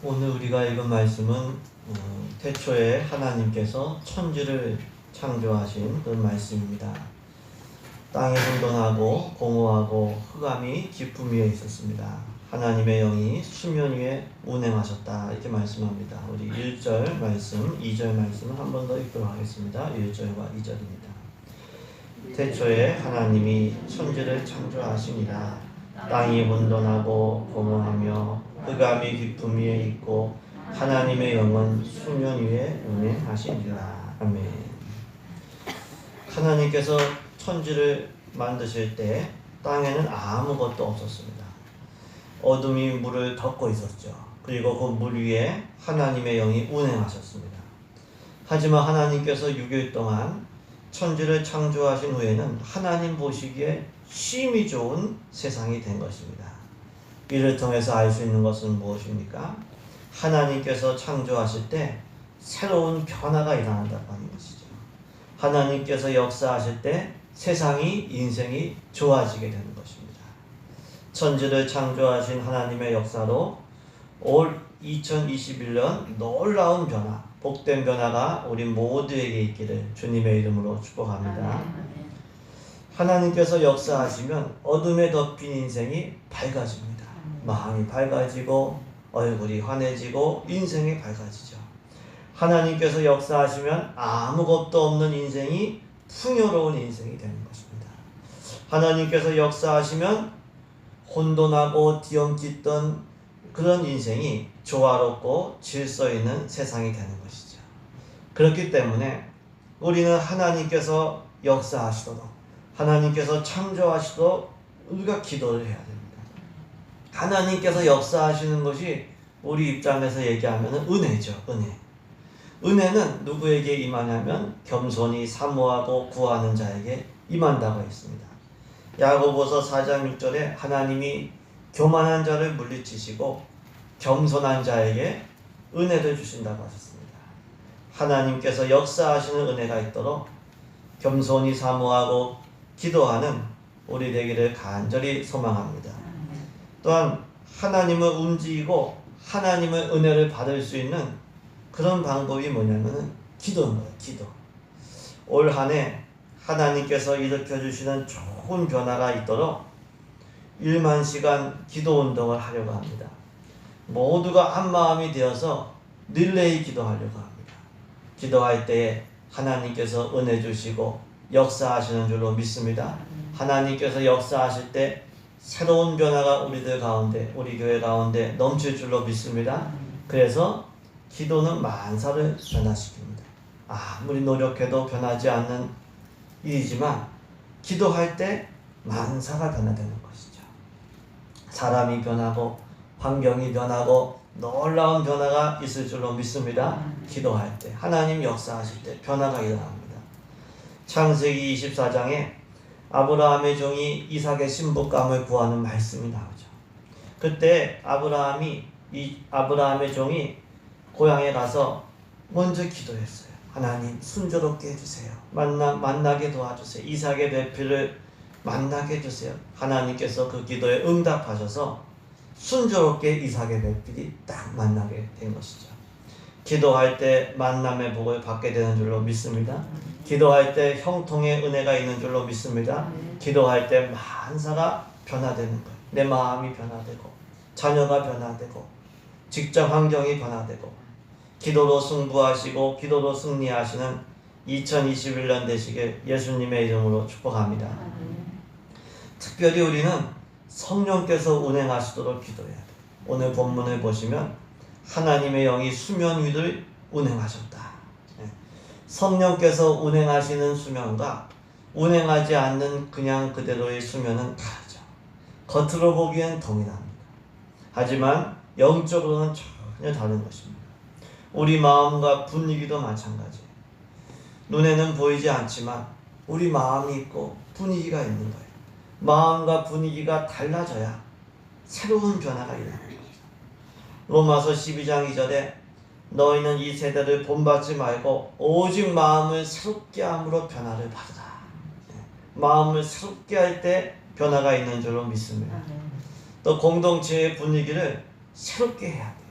오늘 우리가 읽은 말씀은 태초에 하나님께서 천지를 창조하신 그런 말씀입니다. 땅이 혼돈하고 공허하고 흑암이 깊음 위에 있었습니다. 하나님의 영이 수면 위에 운행하셨다, 이렇게 말씀합니다. 우리 1절 말씀, 2절 말씀을 한 번 더 읽도록 하겠습니다. 1절과 2절입니다. 태초에 하나님이 천지를 창조하시니라. 땅이 혼돈하고 공허하며 흑암이 깊음 위에 있고 하나님의 영은 수면 위에 운행하시니라. 아멘. 하나님께서 천지를 만드실 때 땅에는 아무것도 없었습니다. 어둠이 물을 덮고 있었죠. 그리고 그 물 위에 하나님의 영이 운행하셨습니다. 하지만 하나님께서 6일 동안 천지를 창조하신 후에는 하나님 보시기에 심히 좋은 세상이 된 것입니다. 이를 통해서 알 수 있는 것은 무엇입니까? 하나님께서 창조하실 때 새로운 변화가 일어난다고 하는 것이죠. 하나님께서 역사하실 때 세상이, 인생이 좋아지게 되는 것입니다. 천지를 창조하신 하나님의 역사로 올 2021년 놀라운 변화, 복된 변화가 우리 모두에게 있기를 주님의 이름으로 축복합니다. 하나님께서 역사하시면 어둠에 덮인 인생이 밝아집니다. 마음이 밝아지고 얼굴이 환해지고 인생이 밝아지죠. 하나님께서 역사하시면 아무것도 없는 인생이 풍요로운 인생이 되는 것입니다. 하나님께서 역사하시면 혼돈하고 뒤엉켰던 그런 인생이 조화롭고 질서 있는 세상이 되는 것이죠. 그렇기 때문에 우리는 하나님께서 역사하시도록, 하나님께서 창조하시도록 우리가 기도를 해야 됩니다. 하나님께서 역사하시는 것이 우리 입장에서 얘기하면 은혜죠. 은혜는 누구에게 임하냐면 겸손히 사모하고 구하는 자에게 임한다고 했습니다. 야고보서 4장 6절에 하나님이 교만한 자를 물리치시고 겸손한 자에게 은혜를 주신다고 하셨습니다. 하나님께서 역사하시는 은혜가 있도록 겸손히 사모하고 기도하는 우리 되기를 간절히 소망합니다. 또한 하나님을 움직이고 하나님의 은혜를 받을 수 있는 그런 방법이 뭐냐면 기도인 거예요. 기도. 올 한 해 하나님께서 일으켜주시는 좋은 변화가 있도록 1만 시간 기도 운동을 하려고 합니다. 모두가 한 마음이 되어서 릴레이 기도하려고 합니다. 기도할 때에 하나님께서 은혜 주시고 역사하시는 줄로 믿습니다. 하나님께서 역사하실 때 새로운 변화가 우리들 가운데, 우리 교회 가운데 넘칠 줄로 믿습니다. 그래서 기도는 만사를 변화시킵니다. 아무리 노력해도 변하지 않는 일이지만 기도할 때 만사가 변화되는 것이죠. 사람이 변하고 환경이 변하고 놀라운 변화가 있을 줄로 믿습니다. 기도할 때, 하나님 역사하실 때 변화가 일어납니다. 창세기 24장에 아브라함의 종이 이삭의 신부감을 구하는 말씀이 나오죠. 그때 아브라함의 종이 고향에 가서 먼저 기도했어요. 하나님 순조롭게 해주세요. 만나게 도와주세요. 이삭의 배필을 만나게 해주세요. 하나님께서 그 기도에 응답하셔서 순조롭게 이삭의 배필이 딱 만나게 된 것이죠. 기도할 때 만남의 복을 받게 되는 줄로 믿습니다. 기도할 때 형통의 은혜가 있는 줄로 믿습니다. 기도할 때 만사가 변화되는 거예요. 내 마음이 변화되고 자녀가 변화되고 직장 환경이 변화되고 기도로 승부하시고 기도로 승리하시는 2021년 되시길 예수님의 이름으로 축복합니다. 특별히 우리는 성령께서 운행하시도록 기도해야 돼요. 오늘 본문을 보시면 하나님의 영이 수면 위를 운행하셨다. 성령께서 운행하시는 수면과 운행하지 않는 그냥 그대로의 수면은 다르죠. 겉으로 보기엔 동일합니다. 하지만 영적으로는 전혀 다른 것입니다. 우리 마음과 분위기도 마찬가지예요. 눈에는 보이지 않지만 우리 마음이 있고 분위기가 있는 거예요. 마음과 분위기가 달라져야 새로운 변화가 일어나는 거죠. 로마서 12장 2절에 너희는 이 세대를 본받지 말고 오직 마음을 새롭게 함으로 변화를 받으라. 마음을 새롭게 할 때 변화가 있는 줄로 믿습니다. 또 공동체의 분위기를 새롭게 해야 돼요.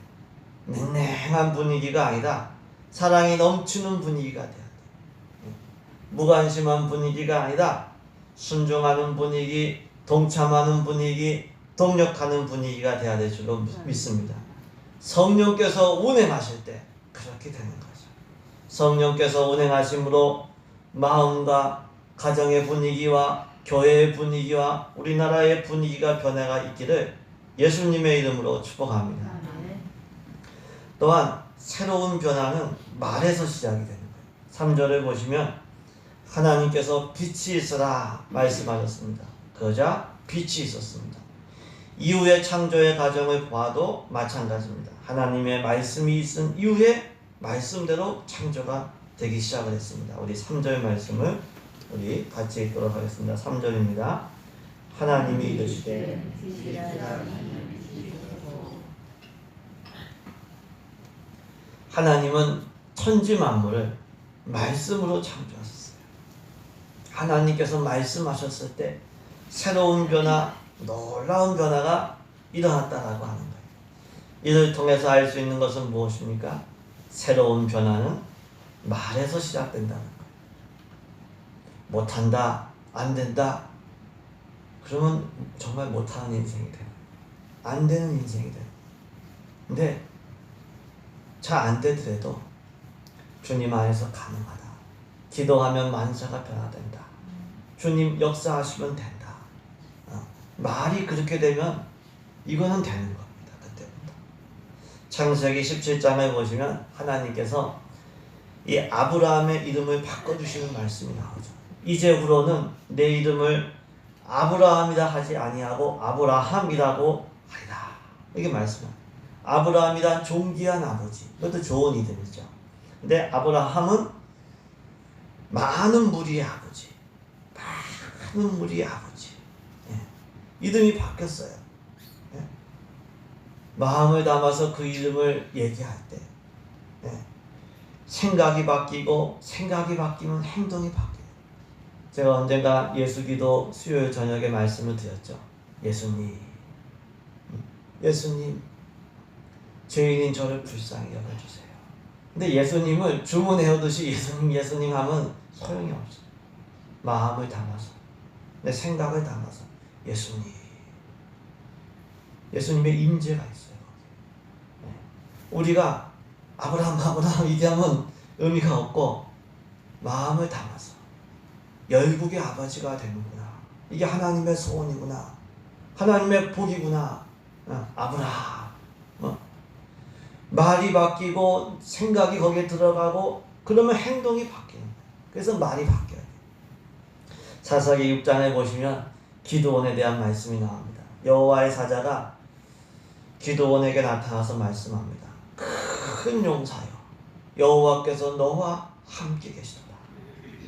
냉랭한 분위기가 아니라 사랑이 넘치는 분위기가 돼야 돼. 무관심한 분위기가 아니라 순종하는 분위기, 동참하는 분위기, 동력하는 분위기가 돼야 될 줄로 믿습니다. 성령께서 운행하실 때 그렇게 되는 거죠. 성령께서 운행하심으로 마음과 가정의 분위기와 교회의 분위기와 우리나라의 분위기가 변화가 있기를 예수님의 이름으로 축복합니다. 또한 새로운 변화는 말에서 시작이 되는 거예요. 3절을 보시면 하나님께서 빛이 있으라 말씀하셨습니다. 그러자 빛이 있었습니다. 이후의 창조의 과정을 봐도 마찬가지입니다. 하나님의 말씀이 있은 이후에 말씀대로 창조가 되기 시작을 했습니다. 우리 3절 말씀을 우리 같이 읽도록 하겠습니다. 3절입니다. 하나님이 이르시되 하나님은 천지 만물을 말씀으로 창조하셨어요. 하나님께서 말씀하셨을 때 새로운 변화, 놀라운 변화가 일어났다라고 하는 거예요. 이를 통해서 알 수 있는 것은 무엇입니까? 새로운 변화는 말에서 시작된다는 거예요. 못한다, 안 된다, 그러면 정말 못하는 인생이 돼요. 안 되는 인생이 돼요. 근데 잘 안 되더라도 주님 안에서 가능하다. 기도하면 만사가 변화된다. 주님 역사하시면 된다. 말이 그렇게 되면 이거는 되는 겁니다. 그때부터. 창세기 17장을 보시면 하나님께서 이 아브라함의 이름을 바꿔주시는 말씀이 나오죠. 이제후로는 내 이름을 아브라함이라 하지 아니하고 아브라함이라고 하리라. 이게 말씀입니다. 아브라함이란 존귀한 아버지. 이것도 좋은 이름이죠. 근데 아브라함은 많은 무리의 아버지. 많은 무리의 아버지. 예. 이름이 바뀌었어요. 예. 마음을 담아서 그 이름을 얘기할 때 예. 생각이 바뀌고 생각이 바뀌면 행동이 바뀌어요. 제가 언젠가 예수기도 수요일 저녁에 말씀을 드렸죠. 예수님 죄인인 저를 불쌍히 여겨주세요. 근데 예수님을 주문해오듯이 예수님 하면 소용이 없어요. 마음을 담아서 내 생각을 담아서 예수님의 임재가 있어요. 우리가 아브라함 얘기하면 의미가 없고 마음을 담아서 열국의 아버지가 되는구나. 이게 하나님의 소원이구나. 하나님의 복이구나. 아브라함. 말이 바뀌고 생각이 거기에 들어가고 그러면 행동이 바뀌는 거예요. 그래서 말이 바뀌어요. 사사기 6장에 보시면 기드온에 대한 말씀이 나옵니다. 여호와의 사자가 기드온에게 나타나서 말씀합니다. 큰 용사여, 여호와께서 너와 함께 계시도다.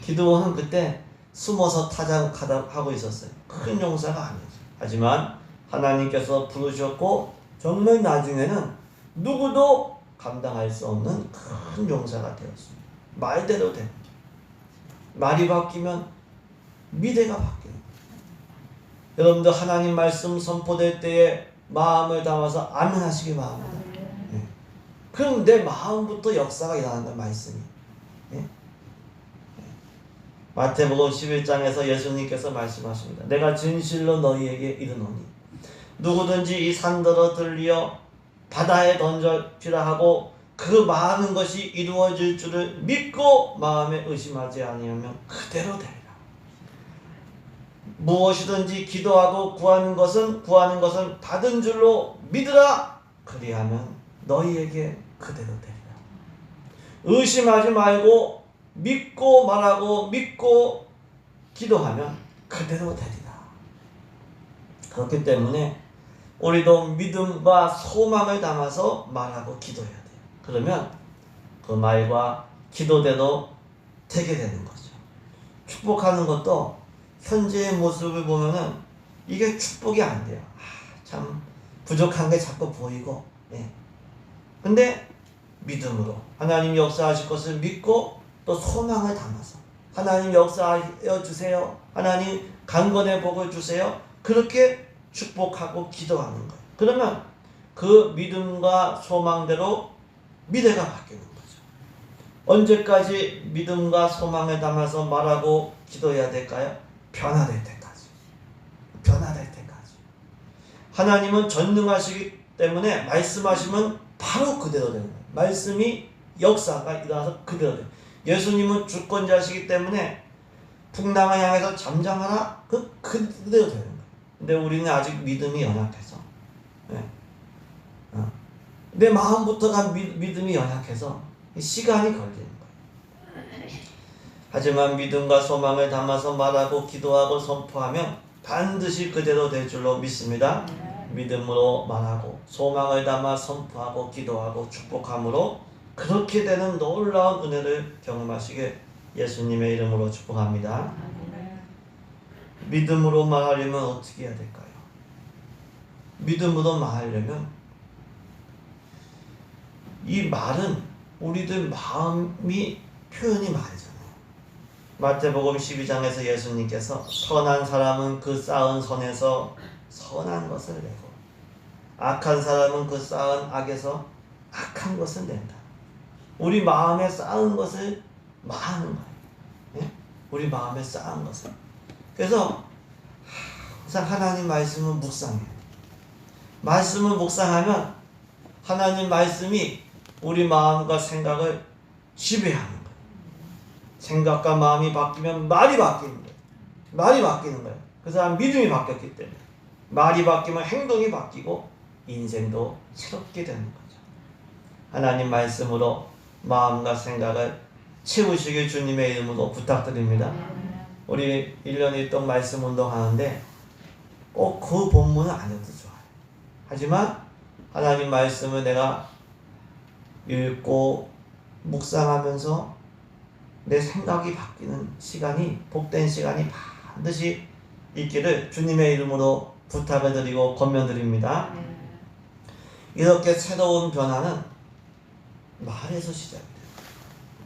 기드온은 그때 숨어서 타작하고 있었어요. 큰 용사가 아니었어요. 하지만 하나님께서 부르셨고 정말 나중에는 누구도 감당할 수 없는 큰 용사가 되었습니다. 말대로 된 거죠. 말이 바뀌면 미래가 바뀌는 거예요. 여러분들 하나님 말씀 선포될 때에 마음을 담아서 아멘 하시기 바랍니다. 네. 그럼 내 마음부터 역사가 일어나는 거예요. 말씀이. 네? 마태복음 11장에서 예수님께서 말씀하십니다. 내가 진실로 너희에게 이르노니 누구든지 이 산더러 들리어 바다에 던져지라 하고 그 많은 것이 이루어질 줄을 믿고 마음에 의심하지 아니하면 그대로 되리라. 무엇이든지 기도하고 구하는 것은 받은 줄로 믿으라. 그리하면 너희에게 그대로 되리라. 의심하지 말고 믿고 말하고 믿고 기도하면 그대로 되리라. 그렇기 때문에 우리도 믿음과 소망을 담아서 말하고 기도해야 돼요. 그러면 그 말과 기도대로 되게 되는 거죠. 축복하는 것도 현재의 모습을 보면은 이게 축복이 안 돼요. 참 부족한 게 자꾸 보이고. 예. 근데 믿음으로 하나님 역사하실 것을 믿고 또 소망을 담아서 하나님 역사하여 주세요. 하나님 강건의 복을 주세요. 그렇게 축복하고 기도하는 거예요. 그러면 그 믿음과 소망대로 미래가 바뀌는 거죠. 언제까지 믿음과 소망을 담아서 말하고 기도해야 될까요? 변화될 때까지. 변화될 때까지. 하나님은 전능하시기 때문에 말씀하시면 바로 그대로 되는 거예요. 말씀이 역사가 일어나서 그대로 돼요. 예수님은 주권자시기 때문에 풍랑을 향해서 잠잠하라 그대로 되는 거예요. 근데 우리는 아직 믿음이 연약해서 내 마음부터가 믿음이 연약해서 시간이 걸리는 거예요. 하지만 믿음과 소망을 담아서 말하고 기도하고 선포하면 반드시 그대로 될 줄로 믿습니다. 믿음으로 말하고 소망을 담아 선포하고 기도하고 축복함으로 그렇게 되는 놀라운 은혜를 경험하시길 예수님의 이름으로 축복합니다. 믿음으로 말하려면 어떻게 해야 될까요? 믿음으로 말하려면 이 말은 우리들 마음이 표현이 말이잖아요. 마태복음 12장에서 예수님께서 선한 사람은 그 쌓은 선에서 선한 것을 내고 악한 사람은 그 쌓은 악에서 악한 것을 낸다. 우리 마음에 쌓은 것을 말하는 거예요. 예? 우리 마음에 쌓은 것을. 그래서 항상 하나님 말씀을 묵상해요. 말씀을 묵상하면 하나님 말씀이 우리 마음과 생각을 지배하는 거예요. 생각과 마음이 바뀌면 말이 바뀌는 거예요. 말이 바뀌는 거예요. 그 사람 믿음이 바뀌었기 때문에. 말이 바뀌면 행동이 바뀌고 인생도 새롭게 되는 거죠. 하나님 말씀으로 마음과 생각을 채우시길 주님의 이름으로 부탁드립니다. 우리 1년 1동 말씀 운동하는데 꼭 그 본문은 안 해도 좋아요. 하지만 하나님 말씀을 내가 읽고 묵상하면서 내 생각이 바뀌는 시간이, 복된 시간이 반드시 있기를 주님의 이름으로 부탁을 드리고 권면드립니다. 이렇게 새로운 변화는 말에서 시작이 돼요.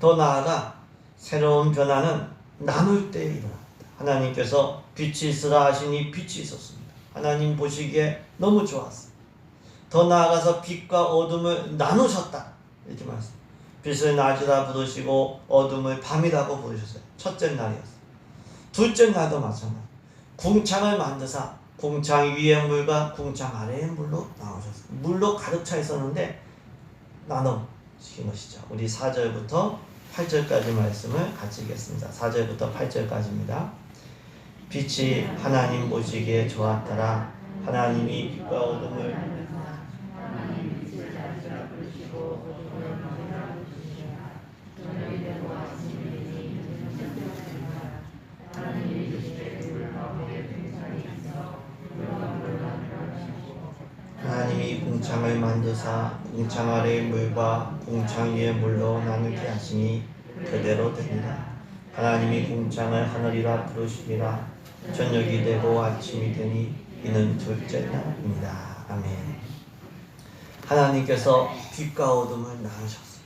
더 나아가 새로운 변화는 나눌 때 일어납니다. 하나님께서 빛이 있으라 하시니 빛이 있었습니다. 하나님 보시기에 너무 좋았습니다. 더 나아가서 빛과 어둠을 나누셨다. 이렇게 말씀. 빛을 낮이라 부르시고 어둠을 밤이라고 부르셨어요. 첫째 날이었어요. 둘째 날도 마찬가지. 궁창을 만드사 궁창 위의 물과 궁창 아래의 물로 나오셨어요. 물로 가득 차 있었는데 나눠주신 것이죠. 우리 4절부터 8절까지 말씀을 같이 읽겠습니다. 4절부터 8절까지입니다. 빛이 하나님 보시기에 좋았더라. 하나님이 빛과 어둠을 하나님이 궁창을 만드사 궁창 아래의 물과 궁창 위의 물로 나누게 하시니 그대로 됩니다. 하나님이 궁창을 하늘이라 부르시리라. 저녁이 되고 아침이 되니 이는 둘째 날입니다. 아멘. 하나님께서 빛과 어둠을 나누셨어요.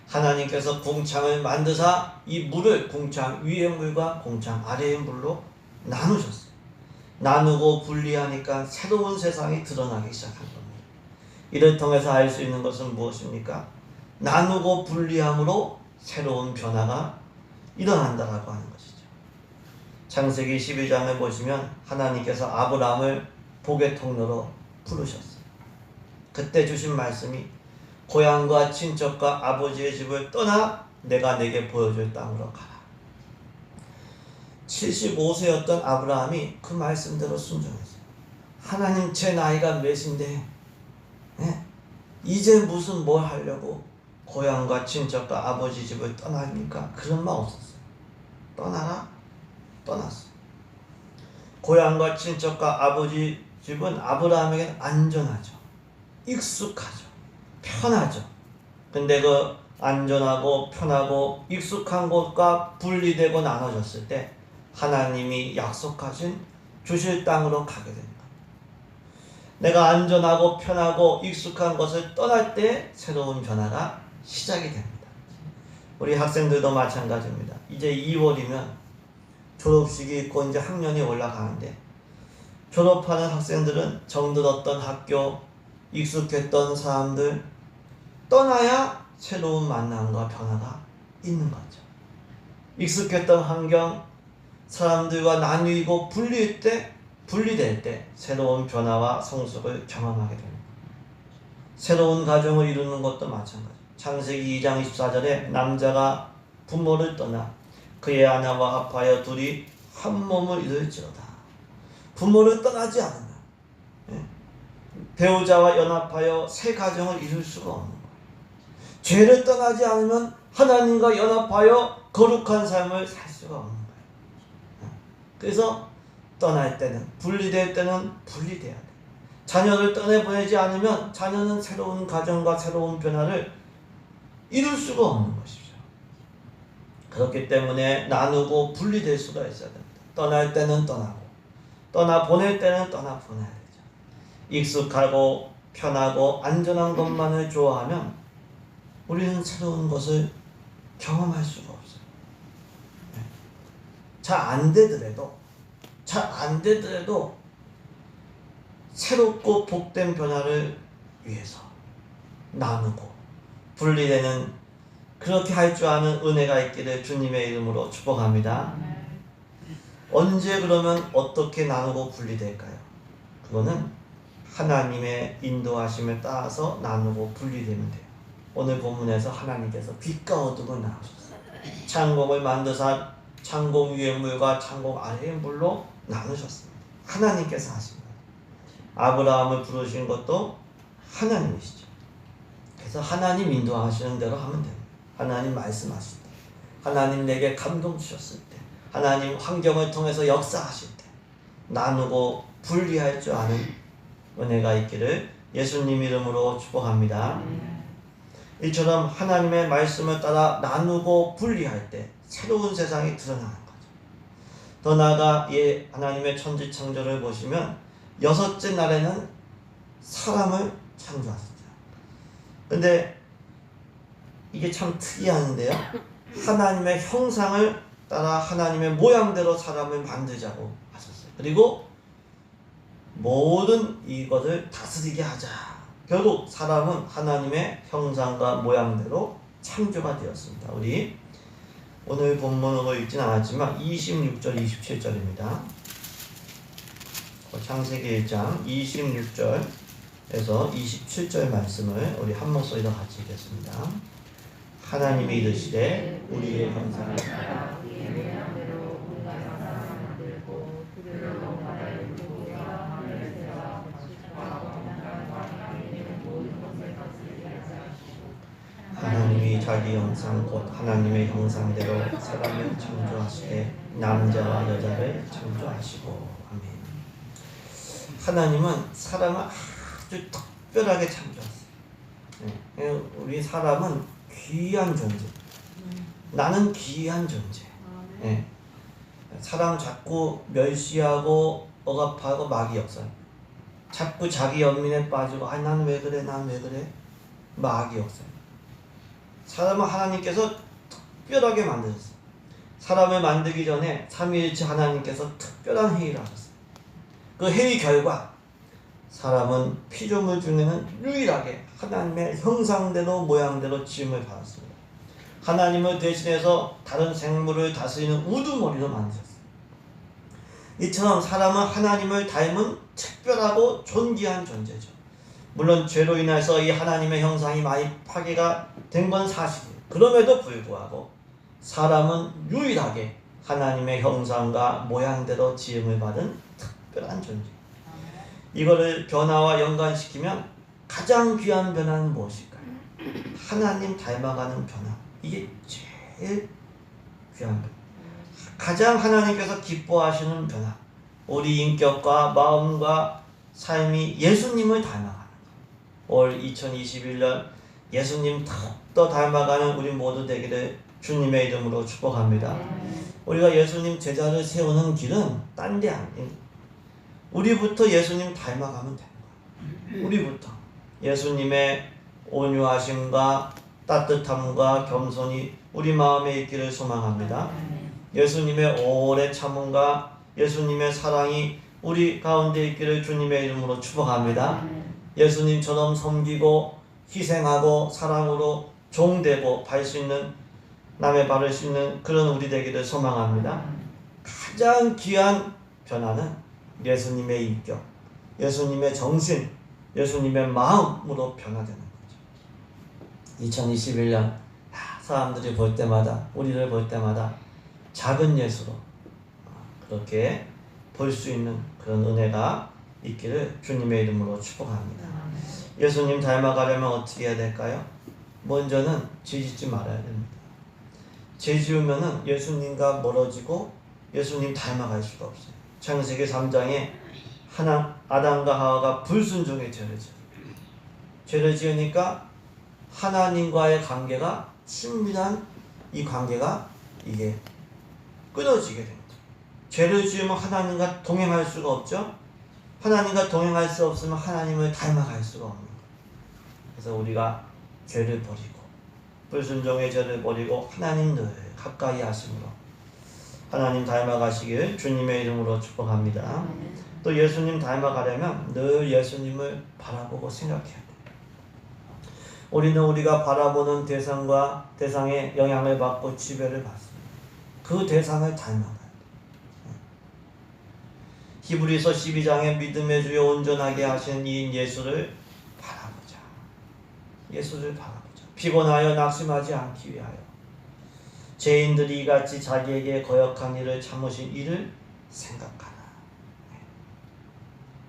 하나님께서 궁창을 만드사 이 물을 궁창 위의 물과 궁창 아래의 물로 나누셨어요. 나누고 분리하니까 새로운 세상이 드러나기 시작한 겁니다. 이를 통해서 알 수 있는 것은 무엇입니까? 나누고 분리함으로 새로운 변화가 일어난다라고 하는 것이죠. 창세기 12장을 보시면 하나님께서 아브라함을 복의 통로로 부르셨어요. 그때 주신 말씀이 고향과 친척과 아버지의 집을 떠나 내가 내게 보여줄 땅으로 가라. 75세였던 아브라함이 그 말씀대로 순종했어요. 하나님 제 나이가 몇인데 이제 무슨 뭘 하려고 고향과 친척과 아버지 집을 떠납니까? 그런 마음 없었어요. 떠나라? 떠났어요. 고향과 친척과 아버지 집은 아브라함에게는 안전하죠. 익숙하죠. 편하죠. 근데 그 안전하고 편하고 익숙한 곳과 분리되고 나눠졌을 때 하나님이 약속하신 주실 땅으로 가게 됩니다. 내가 안전하고 편하고 익숙한 것을 떠날 때 새로운 변화가 시작이 됩니다. 우리 학생들도 마찬가지입니다. 이제 2월이면 졸업식이 있고 이제 학년이 올라가는데 졸업하는 학생들은 정들었던 학교, 익숙했던 사람들 떠나야 새로운 만남과 변화가 있는 거죠. 익숙했던 환경, 사람들과 나뉘고 분리될 때 새로운 변화와 성숙을 경험하게 됩니다. 새로운 가정을 이루는 것도 마찬가지. 창세기 2장 24절에 남자가 부모를 떠나 그의 아내와 합하여 둘이 한 몸을 이룰지어다. 부모를 떠나지 않으면 배우자와 연합하여 새 가정을 이룰 수가 없는 거예요. 죄를 떠나지 않으면 하나님과 연합하여 거룩한 삶을 살 수가 없는 거예요. 그래서 떠날 때는, 분리될 때는 분리돼야 돼요. 자녀를 떠내보내지 않으면 자녀는 새로운 가정과 새로운 변화를 이룰 수가 없는 것이죠. 그렇기 때문에 나누고 분리될 수가 있어야 됩니다. 떠날 때는 떠나고 떠나보낼 때는 떠나보내야 되죠. 익숙하고 편하고 안전한 것만을 좋아하면 우리는 새로운 것을 경험할 수가 없어요. 잘 안 되더라도 새롭고 복된 변화를 위해서 나누고 분리되는 그렇게 할 줄 아는 은혜가 있기를 주님의 이름으로 축복합니다. 언제 그러면 어떻게 나누고 분리될까요? 그거는 하나님의 인도하심에 따라서 나누고 분리되면 돼요. 오늘 본문에서 하나님께서 빛과 어둠을 나누셨어요. 창공을 만드사 창공 위의 물과 창공 아래의 물로 나누셨습니다. 하나님께서 하신 거예요. 아브라함을 부르신 것도 하나님이시죠. 그래서 하나님 인도하시는 대로 하면 됩니다. 하나님 말씀하실 때, 하나님 내게 감동 주셨을 때, 하나님 환경을 통해서 역사하실 때 나누고 분리할 줄 아는 은혜가 있기를 예수님 이름으로 축복합니다. 이처럼 하나님의 말씀을 따라 나누고 분리할 때 새로운 세상이 드러나는 거죠. 더 나아가 하나님의 천지창조를 보시면 6째 날에는 사람을 창조하셨죠. 근데 이게 참 특이한데요. 하나님의 형상을 따라 하나님의 모양대로 사람을 만들자고 하셨어요. 그리고 모든 이것을 다스리게 하자. 결국 사람은 하나님의 형상과 모양대로 창조가 되었습니다. 우리 오늘 본문으로 읽진 않았지만 26절, 27절입니다. 창세기 1장 26절에서 27절 말씀을 우리 한 목소리로 같이 읽겠습니다. 하나님이 이르시되 우리의 형상을 따라 우리의 모양대로 우리가 사람을 만들고 그들을 온 바다의 물고기와 하늘의 새와 가축과 온갖 바다에 있는 모든 것을 다스리게 하시고 하나님이 자기 형상 곧 하나님의 형상대로 사람을 창조하시되 남자와 여자를 창조하시고 아멘. 하나님은 사람을 아주 특별하게 창조했어요. 우리 사람은 귀한 존재. 나는 귀한 존재. 사람 자꾸 멸시하고 억압하고 막이 없어요. 자꾸 자기 연민에 빠지고 난 왜 그래 막이 없어요. 사람은 하나님께서 특별하게 만드셨어요. 사람을 만들기 전에 삼위일체 하나님께서 특별한 회의를 하셨어요. 그 회의 결과 사람은 피조물 중에는 유일하게 하나님의 형상대로 모양대로 지음을 받았습니다. 하나님을 대신해서 다른 생물을 다스리는 우두머리로 만드셨어요. 이처럼 사람은 하나님을 닮은 특별하고 존귀한 존재죠. 물론 죄로 인해서 이 하나님의 형상이 많이 파괴가 된 건 사실이에요. 그럼에도 불구하고 사람은 유일하게 하나님의 형상과 모양대로 지음을 받은 특별한 존재. 이거를 변화와 연관시키면 가장 귀한 변화는 무엇일까요? 하나님 닮아가는 변화. 이게 제일 귀한 변화. 가장 하나님께서 기뻐하시는 변화. 우리 인격과 마음과 삶이 예수님을 닮아가는 것. 올 2021년 예수님 더욱더 닮아가는 우리 모두 되기를 주님의 이름으로 축복합니다. 우리가 예수님 제자를 세우는 길은 딴 데 아니에요. 우리부터 예수님 닮아가면 되는 거예요. 우리부터 예수님의 온유하심과 따뜻함과 겸손이 우리 마음에 있기를 소망합니다. 예수님의 오래 참음과 예수님의 사랑이 우리 가운데 있기를 주님의 이름으로 축복합니다. 예수님처럼 섬기고 희생하고 사랑으로 종되고 발 씻는 남의 발을 씻는 그런 우리 되기를 소망합니다. 가장 귀한 변화는 예수님의 인격, 예수님의 정신, 예수님의 마음으로 변화되는 거죠. 2021년 사람들이 볼 때마다, 우리를 볼 때마다 작은 예수로 그렇게 볼 수 있는 그런 은혜가 있기를 주님의 이름으로 축복합니다. 예수님 닮아가려면 어떻게 해야 될까요? 먼저는 죄 짓지 말아야 됩니다. 죄 지으면은 예수님과 멀어지고 예수님 닮아갈 수가 없어요. 창세기 3장에 아담과 하와가 불순종의 죄를 지어요. 죄를 지으니까 하나님과의 관계가, 친밀한 이 관계가 이게 끊어지게 됩니다. 죄를 지으면 하나님과 동행할 수가 없죠. 하나님과 동행할 수 없으면 하나님을 닮아갈 수가 없는 거예요. 그래서 우리가 죄를 버리고 불순종의 죄를 버리고 하나님 늘 가까이 하심으로 하나님 닮아가시길 주님의 이름으로 축복합니다. 또 예수님 닮아가려면 늘 예수님을 바라보고 생각해야 돼요. 우리는 우리가 바라보는 대상과 대상의 영향을 받고 지배를 받습니다. 그 대상을 닮아가야 돼요. 히브리서 12장에 믿음의 주여 온전하게 하시는 이인 예수를 바라보자. 예수를 바라보자. 피곤하여 낙심하지 않기 위하여 죄인들이 이같이 자기에게 거역한 일을 참으신 이를 생각하라.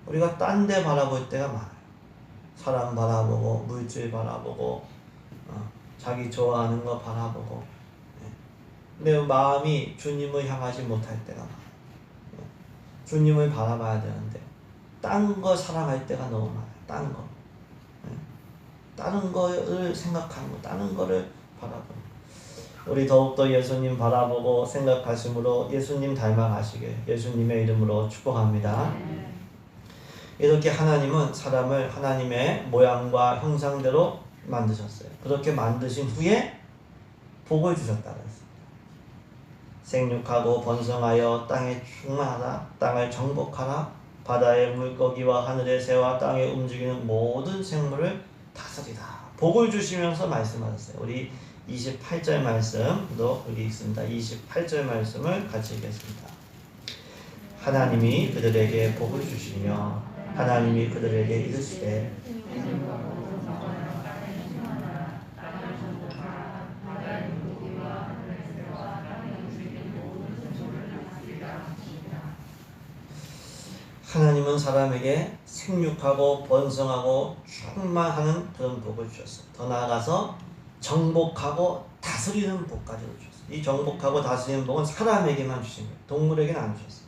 우리가 딴 데 바라볼 때가 많아요. 사람 바라보고 물질 바라보고 자기 좋아하는 거 바라보고 내 마음이 주님을 향하지 못할 때가 많아요. 주님을 바라봐야 되는데 딴 거 사랑할 때가 너무 많아요. 딴 거. 다른 거를 생각하는 거, 다른 거를 바라보는 거. 우리 더욱더 예수님 바라보고 생각하심으로 예수님 닮아가시길 예수님의 이름으로 축복합니다. 이렇게 하나님은 사람을 하나님의 모양과 형상대로 만드셨어요. 그렇게 만드신 후에 복을 주셨다고 했습니다. 생육하고 번성하여 땅에 충만하라. 땅을 정복하라. 바다의 물고기와 하늘의 새와 땅에 움직이는 모든 생물을 다스리라. 복을 주시면서 말씀하셨어요. 우리 28절 말씀도 여기 있습니다. 28절 말씀을 같이 읽겠습니다. 하나님이 그들에게 복을 주시며 하나님이 그들에게 이르시되 하나님은 사람에게 생육하고 번성하고 충만하는 그런 복을 주셨어요. 더 나아가서 정복하고 다스리는 복까지 주셨어요. 이 정복하고 다스리는 복은 사람에게만 주신 거예요. 동물에게는 안 주셨어요.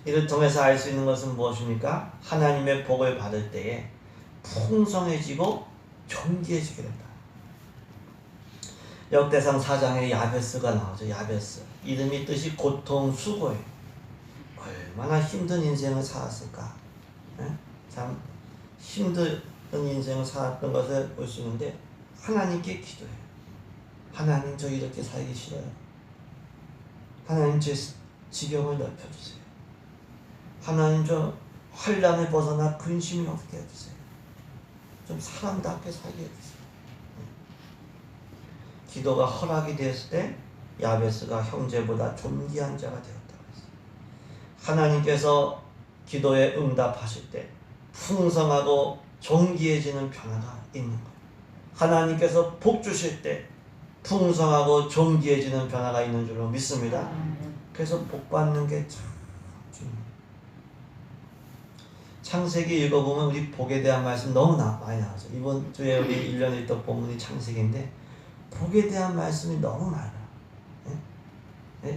이를 통해서 알 수 있는 것은 무엇입니까? 하나님의 복을 받을 때에 풍성해지고 존귀해지게 된다. 역대상 4장에 야베스가 나오죠. 야베스. 이름이 뜻이 고통, 수고예요. 얼마나 힘든 인생을 살았을까. 참 힘든 인생을 살았던 것을 볼 수 있는데 하나님께 기도해요. 하나님 저 이렇게 살기 싫어요. 하나님 제 지경을 넓혀주세요. 하나님 저 환난을 벗어나 근심이 없게 해주세요. 좀 사람답게 살게 해주세요. 기도가 허락이 되었을 때 야베스가 형제보다 존귀한 자가 되었다고 했어요. 하나님께서 기도에 응답하실 때 풍성하고 존귀해지는 변화가 있는 거예요. 하나님께서 복 주실 때 풍성하고 존귀해지는 변화가 있는 줄로 믿습니다. 그래서 복 받는 게 참 중요해요. 창세기 읽어보면 우리 복에 대한 말씀 너무 많이 나오죠. 이번 주에 우리 1년 읽던 본문이 창세기인데 복에 대한 말씀이 너무 많아요.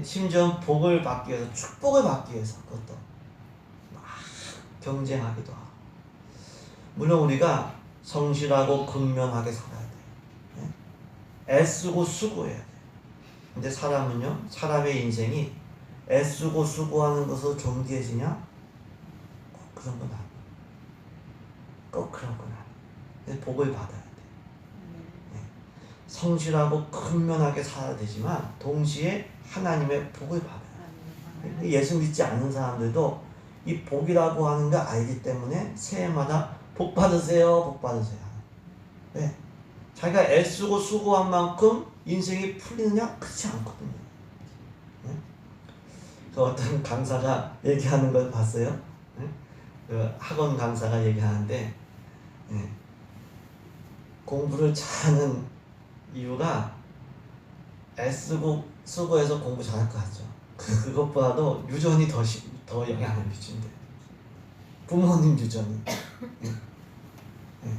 심지어 복을 받기 위해서, 축복을 받기 위해서 그것도 막 경쟁하기도 하고. 물론 우리가 성실하고 근면하게 살아야 돼요. 애쓰고 수고해야 돼요. 근데 사람은요, 사람의 인생이 애쓰고 수고하는 것으로 존귀해지냐? 꼭 그런 건 아니에요. 꼭 그런 건 아니에요. 근데 복을 받아야 돼요. 성실하고 근면하게 살아야 되지만 동시에 하나님의 복을 받아요. 예수 믿지 않는 사람들도 이 복이라고 하는 걸 알기 때문에 새해마다 복 받으세요. 복 받으세요. 왜? 자기가 애쓰고 수고한 만큼 인생이 풀리느냐? 그렇지 않거든요. 네? 그 어떤 강사가 얘기하는 걸 봤어요. 네? 그 학원 강사가 얘기하는데 네. 공부를 잘하는 이유가 애쓰고 수고해서 공부 잘할 것 같죠. 그것보다도 유전이 더 영향을 미친대. 부모님 유전이. 네. 네.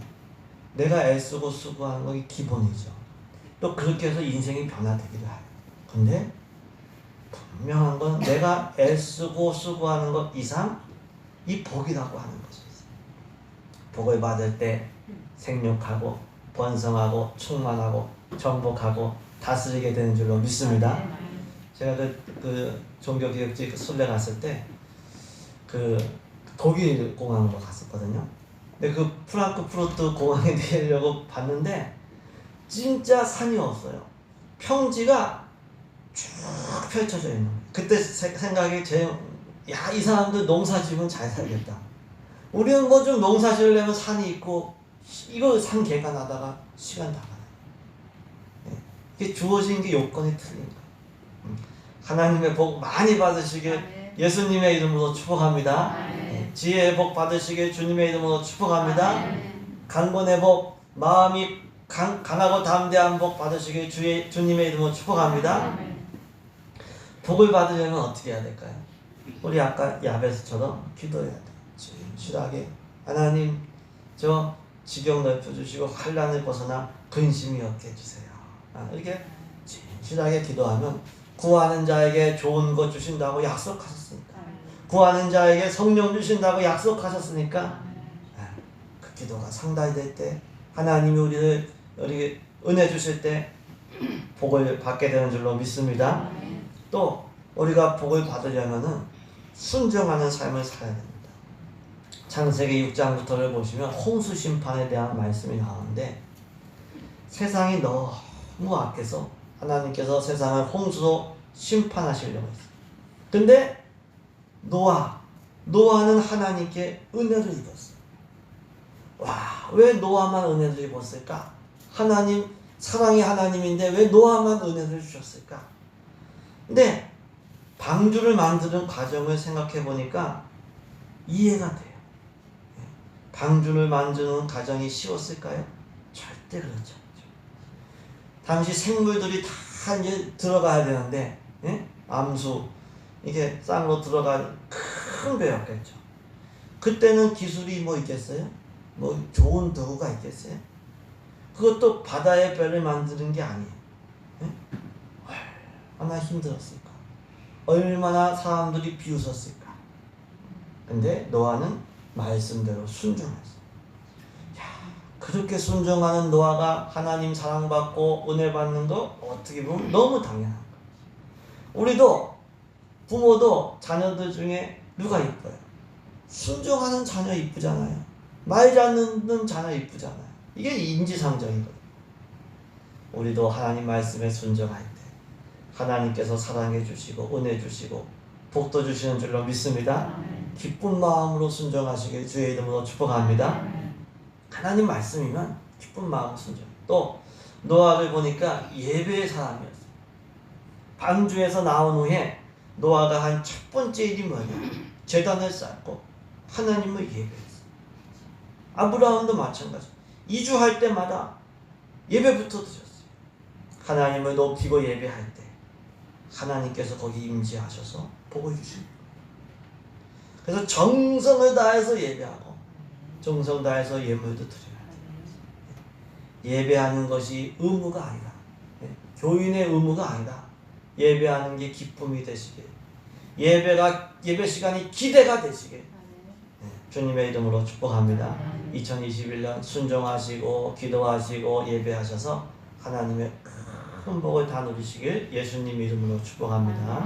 내가 애쓰고 수고하는 건 기본이죠. 또 그렇게 해서 인생이 변화되기도 해요. 근데 분명한 건 내가 애쓰고 수고하는 것 이상 이 복이라고 하는 것이죠. 복을 받을 때 생육하고 번성하고 충만하고 정복하고 다스리게 되는 줄로 믿습니다. 제가 그 종교개혁지 순례 갔을 때 그 독일 공항으로 갔었거든요. 근데 그 프랑크푸르트 공항에 내리려고 봤는데 진짜 산이 없어요. 평지가 쭉 펼쳐져 있는 거예요. 그때 생각이 야, 이 사람들 농사 지으면 잘 살겠다. 우리는 뭐 좀 농사 지으려면 산이 있고 이거 산 개간하다가 시간 다 가요. 네. 이게 주어진 게 요건이 틀린 거예요. 하나님의 복 많이 받으시길 예수님의 이름으로 축복합니다. 네. 지혜의 복 받으시길 주님의 이름으로 축복합니다. 강건의 복, 마음이 강하고 담대한 복 받으시길 주님의 이름으로 축복합니다. 복을 받으려면 어떻게 해야 될까요? 우리 아까 야베스처럼 기도해야 돼요. 진실하게 하나님 저 지경 넓혀주시고 환난을 벗어나 근심이 없게 해주세요. 이렇게 진실하게 기도하면 구하는 자에게 좋은 것 주신다고 약속하셨으니까, 구하는 자에게 성령 주신다고 약속하셨으니까 그 기도가 상달이 될 때 하나님이 우리 은혜 주실 때 복을 받게 되는 줄로 믿습니다. 또 우리가 복을 받으려면은 순종하는 삶을 살아야 됩니다. 창세기 6장부터를 보시면 홍수 심판에 대한 말씀이 나오는데 세상이 너무 악해서 하나님께서 세상을 홍수로 심판하시려고 했어요. 근데 노아는 하나님께 은혜를 입었어요. 와, 왜 노아만 은혜를 입었을까? 하나님, 사랑의 하나님인데 왜 노아만 은혜를 주셨을까? 근데 방주를 만드는 과정을 생각해 보니까 이해가 돼요. 방주를 만드는 과정이 쉬웠을까요? 절대 그렇지 않죠. 당시 생물들이 다 이제 들어가야 되는데, 예? 암수, 이게 쌍으로 들어간 큰 배였겠죠. 그때는 기술이 뭐 있겠어요? 뭐 좋은 도구가 있겠어요? 그것도 바다의 배를 만드는 게 아니에요. 예? 얼마나 힘들었을까? 얼마나 사람들이 비웃었을까? 근데 노아는 말씀대로 순종했어요. 그렇게 순종하는 노아가 하나님 사랑받고 은혜 받는 거 어떻게 보면 너무 당연한 거예요. 우리도 부모도 자녀들 중에 누가 이뻐요? 순종하는 자녀 이쁘잖아요. 말 잘 듣는 자녀 이쁘잖아요. 이게 인지상정이거든요. 우리도 하나님 말씀에 순종할 때 하나님께서 사랑해 주시고 은혜 주시고 복도 주시는 줄로 믿습니다. 기쁜 마음으로 순종하시길 주의 이름으로 축복합니다. 하나님 말씀이면 기쁜 마음으로 순종. 또 노아를 보니까 예배의 사람이었어요. 방주에서 나온 후에 노아가 한 첫 번째 일이 뭐냐? 제단을 쌓고 하나님을 예배했어요. 아브라함도 마찬가지. 이주할 때마다 예배부터 드렸어요. 하나님을 높이고 예배할 때 하나님께서 거기 임재하셔서 복을 주십니다. 그래서 정성을 다해서 예배하고 정성 다해서 예물도 드려야 돼요. 예배하는 것이 의무가 아니라, 교인의 의무가 아니라 예배하는 게 기쁨이 되시길, 예배 시간이 기대가 되시길 주님의 이름으로 축복합니다. 2021년 순종하시고 기도하시고 예배하셔서 하나님의 큰 복을 다 누리시길 예수님 이름으로 축복합니다.